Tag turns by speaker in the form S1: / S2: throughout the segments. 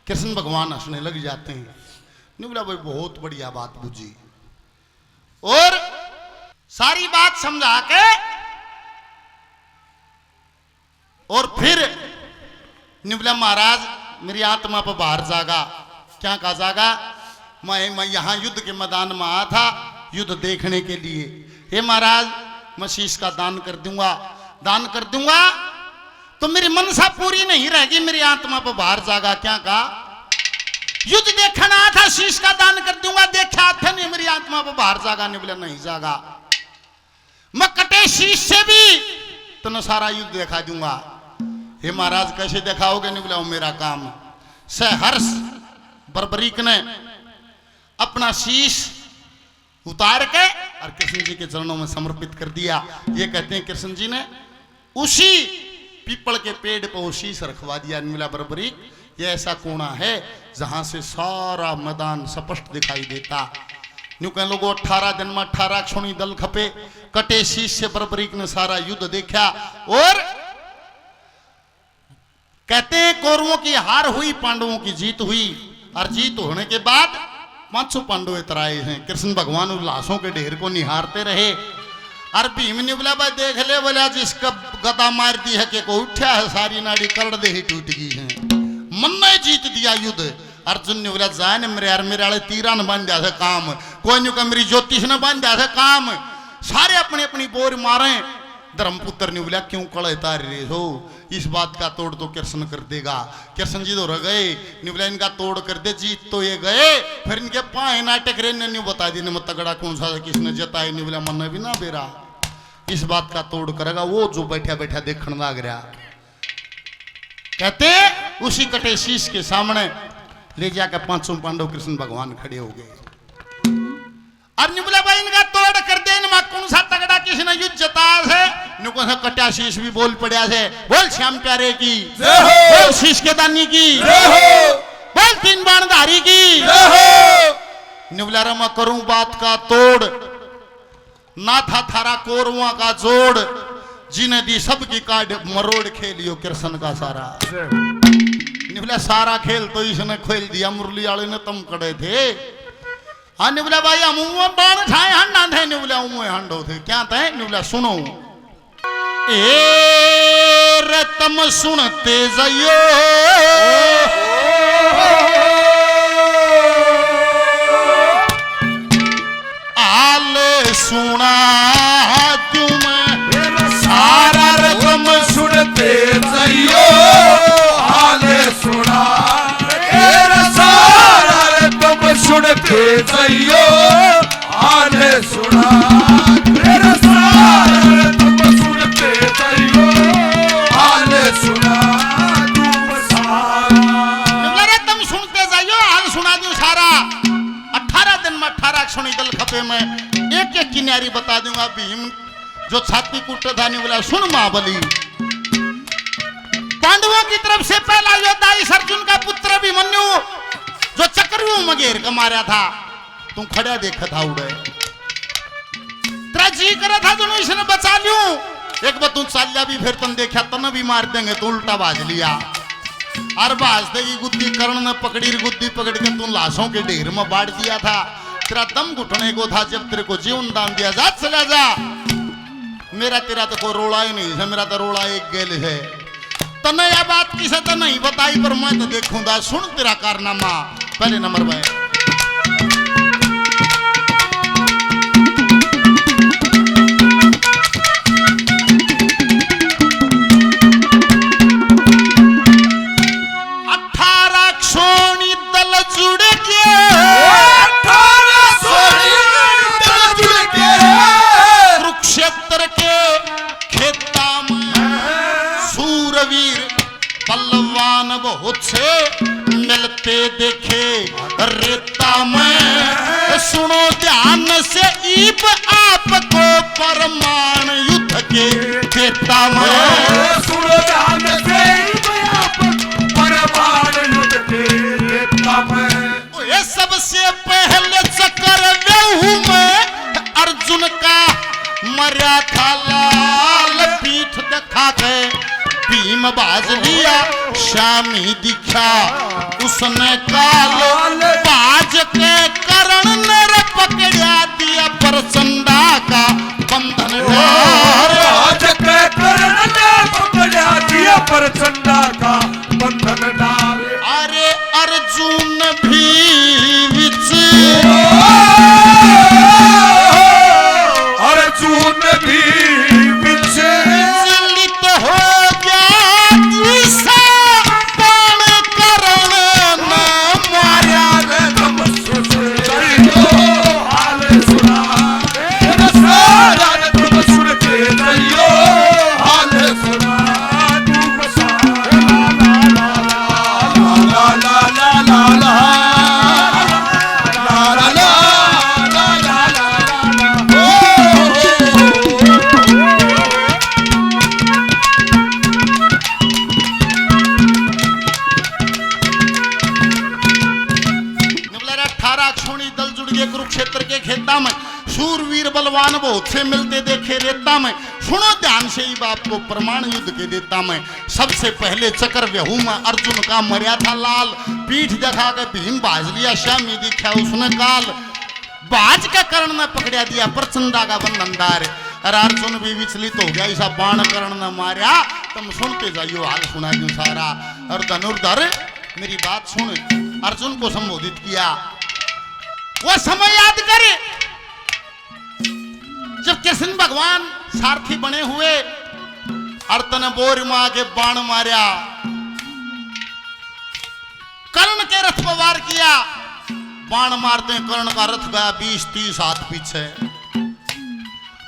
S1: कृष्ण भगवान हंसने लग जाते हैं। नहीं बोला भाई बहुत बढ़िया बात बुझी, और सारी बात समझा के और फिर निबला महाराज मेरी आत्मा पर बाहर जागा। क्या कहा जागा? मैं यहां युद्ध के मैदान में आया था युद्ध देखने के लिए। हे महाराज मैं शीश का दान कर दूंगा तो मेरी मनसा पूरी नहीं रहेगी, मेरी आत्मा पर बाहर जागा। क्या कहा? युद्ध देखना आया था, शीश का दान कर दूंगा, देखा था नहीं, मेरी आत्मा पर बाहर जागा। नहीं बोला नहीं जागा, मैं कटे शीश से भी तो सारा युद्ध दिखा दूंगा। हे महाराज कैसे दिखाओगे? नहीं बोला वो मेरा काम। सहर्ष बर्बरीक ने अपना शीश उतार के और कृष्ण जी के चरणों में समर्पित कर दिया। ये कहते हैं कृष्ण जी ने उसी पीपल के पेड़ पर वो शीश रखवा दिया। नीला बर्बरीक ये ऐसा कोना है जहां से सारा मैदान स्पष्ट दिखाई देता। न्यू कह लोगों 18 दिन में 18 क्षोणी दल खपे। कटे शीश से बर्बरीक ने सारा युद्ध देखा और कहते हैं कौरवों की हार हुई, पांडवों की जीत हुई। और जीत होने के बाद 500 पांडव इतराए हैं। कृष्ण भगवान उन लाशों के ढेर को निहारते रहे। और भीम ने बोला भाई देख ले, बोला जिसका गदा मार दी है के को उठा है, सारी नाड़ी कर दे ही टूट गई है, मन ने जीत दिया युद्ध। अर्जुन ने बोला जाए न मेरे यार, मेरे वाले तीरा न बन जाए काम, कोई नहीं का मेरी ज्योतिष न बन जाए काम। सारे अपनी अपनी बोर मारे। धर्मपुत्र ने बोला क्यों कड़े तार रहे हो, इस बात का तोड़ तो कृष्ण कर देगा। कृष्ण जी तो रह गए, निबला इनका तोड़ कर दे, जीत तो ये गए। फिर इनके पाए नाटक रे ने बता दी मत तगड़ा कौन सा किसने जताए। निबला मन भी ना बेरा, इस बात का तोड़ करेगा वो जो बैठा बैठा देखने लग रहा। कहते उसी कटे शीश के सामने ले जाकर 500 पांडव कृष्ण भगवान खड़े हो गए। और निबला भाई इनका तोड़ कर दे, कौन सा तगड़ा किसने युद्ध जता है। कटा शीश भी बोल पड़ा से, बोल श्याम प्यारे की, बोल शीश के दानी की, बोल 3 बाणधारी की। निबला रमा करूं बात का तोड़, ना था थारा कोरवा का जोड़, जिन्हें दी सबकी काट मरोड़ खेलियो कृष्ण का सारा। निबला सारा खेल तो इसने खेल दिया, मुरली वाले ने तुम कड़े थे। हाँ निबला भाई हम बाण छाए हंडा थे, निबला हंडो थे क्या थे। निबला सुनो ए रतम सुनते जाइयो, आल सुना तुम सारा रतम सुनते जाइयो, आल सुना सारा रतम सुनते जाइयो, आल सुना सारा रतम सुनते जाइयो, आल सुना तुम सारा रतम सुनते जाइयो, आल सुना दो सारा। 18 दिन में 18 क्षणी दल खपे में एक एक किनारी बता दूंगा। भीम जो छाती कूटता था, नहीं बोला सुन महाबली, पांडवों की तरफ से पहला योद्धा इस अर्जुन का पुत्र अभिमन्यु जो चक्रव्यूह में घेर के मारा था, तुम खड़ा देखा था उड़े, तेरा जी करा था दोनों इसने बचा लूं। एक बार तुम चल जा भी फिर तुम देखा तन भी मार देंगे, तो उल्टा बाज लिया। और बाजते की गुद्दी कर्ण ने पकड़ी, गुद्दी पकड़ के तुम लाशों के ढेर में बांट दिया था। तेरा दम घुटने को था जब तेरे को जीवन दान दिया, जा चला जा। मेरा तेरा तो कोई रोड़ा ही नहीं है, मेरा तो रोड़ा एक गेल है। तने यह बात किसे तो नहीं बताई, पर मैं तो देखूंगा। सुन तेरा कारनामा। पहले नंबर भाई कुरुक्षेत्र के खेता में सूरवीर पल्लवान बहुत से मिलते देखे रेता में। सुनो ध्यान से ईब आपको परमाण युद्ध के खेता में।
S2: सुनो ध्यान से ईब आपको परमाण युद्ध के खेता में।
S1: ये सबसे पहले चक्रव्यूह में अर्जुन का मरा था लाल, पीठ दिखा के भीम बाज लिया श्यामी दिखा उसने काल बाज के करण नर पकड़ा दिया प्रचंडा का बंधन
S2: बाज के करण नर पकड़ा दिया प्रचंडा का बंधन डाल।
S1: अरे अर्जुन भी विच
S2: अर्जुन भी
S1: विचलित हो गया दिशा बाण करण न मारा रे
S2: हाल सुना सारा तुम सुन के दैयो हाल सुना तुम ला ला ला ला ला
S1: कुरुक्षेत्र के खेता में शूरवीर बलवान बहुत से मिलते देखे रेता में। सुनो ध्यान से ही बात को प्रमाण युद्ध के देता में। सबसे पहले चक्र व्यहू में अर्जुन का मर्या था लाल, पीठ दिखा के भीम बाज लिया श्यामी दिखा उसने काल बाज का कर्ण ने पकड़ा दिया प्रचंडा का बंधनदार। अरे अर्जुन भी विचलित हो गया ऐसा बाण कर्ण ने मारा। तुम सुनते जाइयो हाल सुना क्यों सारा। और धनुर्धर मेरी बात सुन, अर्जुन को संबोधित किया वो समय याद करे जब कृष्ण भगवान सारथी बने हुए और तने बोर में आगे बाण मारा, कर्ण के रथ को वार किया। बाण मारते कर्ण का रथ गया 20-30 हाथ पीछे।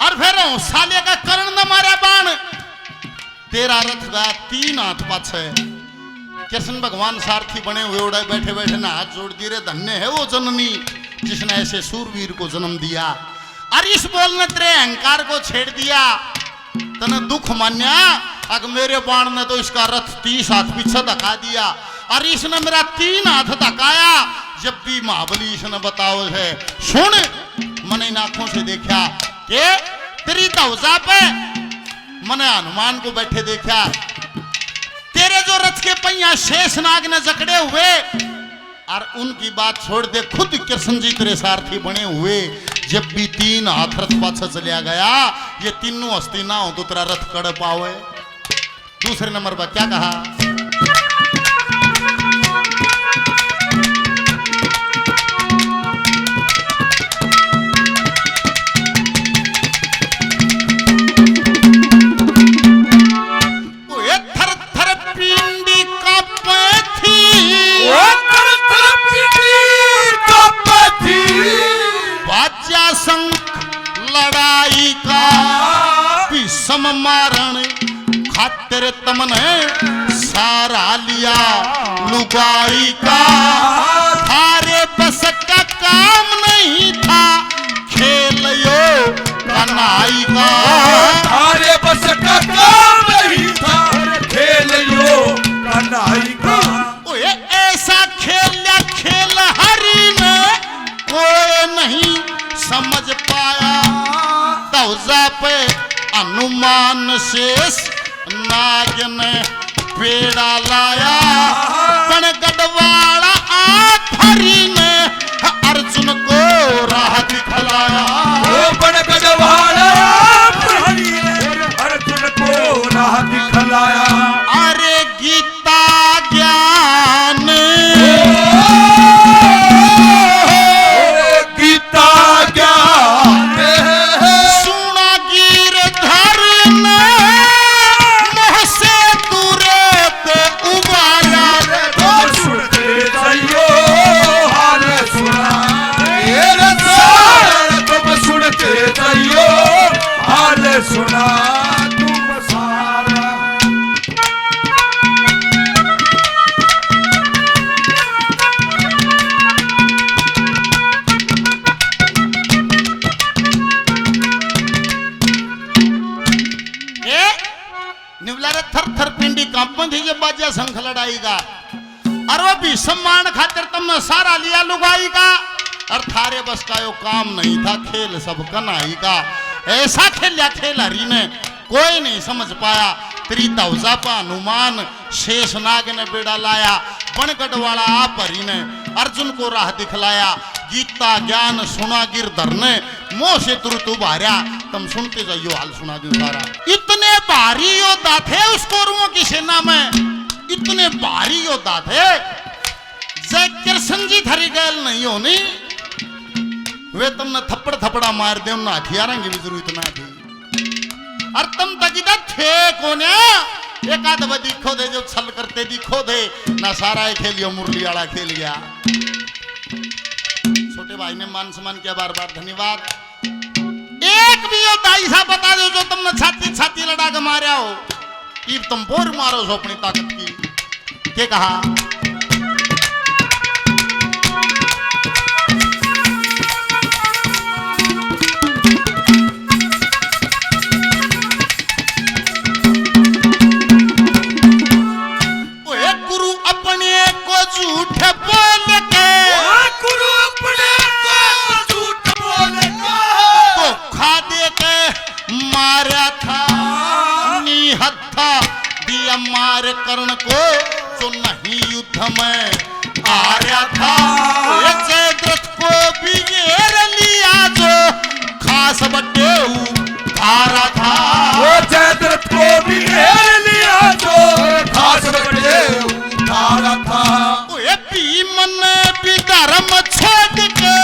S1: और फिर साले का कर्ण ने मारा बाण, तेरा रथ गया 3 हाथ पाछे। कृष्ण भगवान सारथी बने हुए उड़े बैठे बैठे ना हाथ जोड़ दिए, धन्य है वो जननी जिसने ऐसे सूरवीर को जन्म दिया। और इस बोलने तेरे अहंकार को छेड़ दिया, तने दुख मान्या। अगर मेरे बाण ने तो इसका रथ 30 हाथ पीछे धका दिया और इसने मेरा 3 हाथ धकाया। जब भी महाबली इसने बताओ है सुन, मैंने इन आंखों से देखा कि तेरी ध्वजा पे मैंने हनुमान को बैठे देखा, तेरे जो रथ के पहिया शेषनाग ने जकड़े हुए। और उनकी बात छोड़ दे, खुद कृष्ण जी तेरे सारथी बने हुए। जब भी 3 हाथ रथ पाछा चलिया गया, ये तीनों हस्ती ना हो तो तेरा रथ कड़ पावे। दूसरे नंबर पर क्या कहा, थर थर पिंडी कांपे थी, बाजा शंख लड़ाई का विषम मारण खातिर तमने सारा लिया लुगाई का। थारे बस का काम नहीं था खेल यो कनाई का।
S2: थारे बस का काम नहीं था खेल यो कनाई का।
S1: ऐसा खेल खेल हरि ने कोई नहीं समझ पाया। ध्वजा पे हनुमान शेष नाग ने पेड़ा लाया। पण गढ़वाड़ा आखरी ने अर्जुन को राह दिखलाया।
S2: पण गढ़वाड़ा अर्जुन को राह दिखलाया।
S1: अरे गीता ज्ञान
S2: सुना तुम सारा।
S1: निवला रे थर थर पिंडी कांपन थी जब बाजा शंख लड़ाई का। और वो भी सम्मान खातिर तुमने सारा लिया लुगाई का। और थारे बस का यो काम नहीं था खेल सब कनाई का। ऐसा खेलिया खेल हरी ने कोई नहीं समझ पाया। त्रिधवजा पर हनुमान शेषनाग ने बेड़ा लाया बनगढ़ वाला आप हरि ने अर्जुन को राह दिखलाया गीता ज्ञान सुना गिरधर ने मोह से तुरंत उभार्या तुम सुनते जाइयो हाल सुना दूं सारा। इतने भारी योद्धा थे उस कौरवों की सेना में, इतने भारी योद्धा थे जय कृष्ण जी थारी गैल नहीं होनी वे तुमने थप्पड़ थप्पड़ा मार दे उन हथियारों की भी जरूरत ना थी और तुम तक इधर थे कोने एक आध बदी दिखो दे जो छल करते दिखो दे ना सारा खेलियो मुरली वाला खेल गया। छोटे भाई ने मान सम्मान किया बार बार धन्यवाद। एक भी योद्धा ऐसा बता दो जो तुमने छाती छाती लड़ा के मारा हो कि तुम बोर मारो सो अपनी ताकत की क्या कहा। मार कर्ण को जो नहीं युद्ध में आ रहा था जयद्रथ को भी घेर लिया जो खास बड्डे उठारा था
S2: वो जयद्रथ को भी घेर लिया जो खास बड्डे उठारा था।
S1: वो भीम ने भी धर्म छोड़ के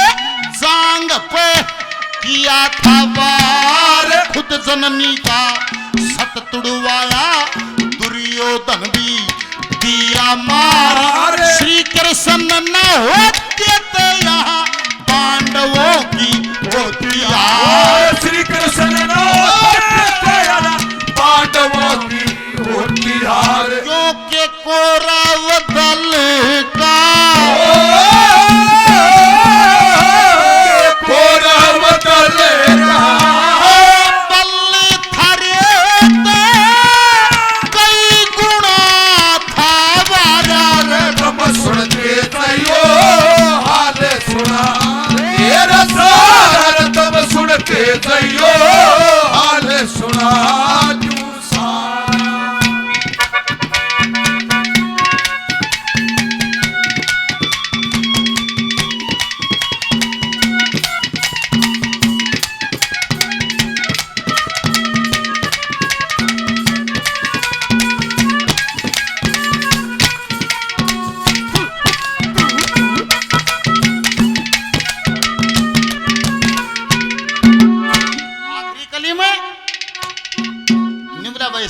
S1: जांग पे किया था वार खुद जननी का सत तुड़वाया दुर्योधन भी दिया मार श्री कृष्ण न होते थे यहाँ पांडवों की होती हार
S2: श्री कृष्ण न होते थे यहाँ पांडवों की होती हार
S1: क्योंकि कौरव दल का
S2: कौरव दल जइयो हाल सुना तू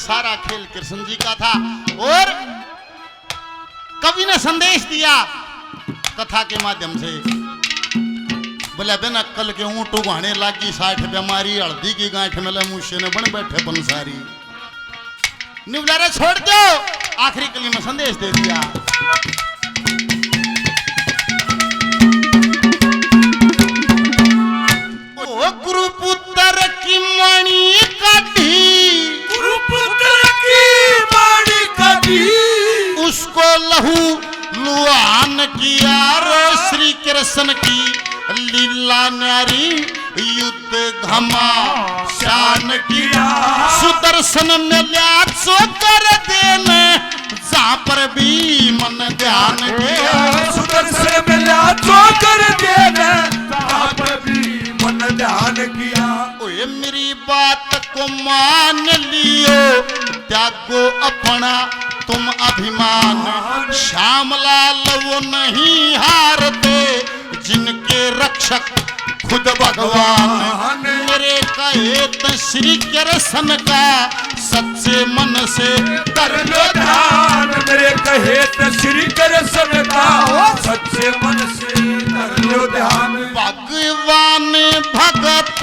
S1: सारा खेल कृष्ण जी का था और कवि ने संदेश दिया कथा के माध्यम से बोले बिना कल के ऊँट उगाने लागी 60 बीमारी हल्दी की गांठ में मुझसे ने बन बैठे पंसारी निवलारे छोड़ दो आखिरी कली में संदेश दे दिया। ओ गुरुपुत्र की मणि काटी उसको लहू लुहान किया रे श्री कृष्ण की लीला नारी युद्ध घमा शान किया सुदर्शन में लिया सो कर देने जहाँ पर भी मन ध्यान किया
S2: सुदर्शन में लिया सो कर देने जहाँ पर भी मन ध्यान किया।
S1: ओए मेरी बात को मान लियो त्यागो अपना तुम अभिमान श्यामलाल वो नहीं हारते जिनके रक्षक खुद भगवान मेरे कहे तो श्री कृष्ण का सच्चे मन से
S2: कर लो ध्यान मेरे कहे तो श्री कृष्ण का सच्चे मन से कर लो ध्यान।
S1: भगवान भगत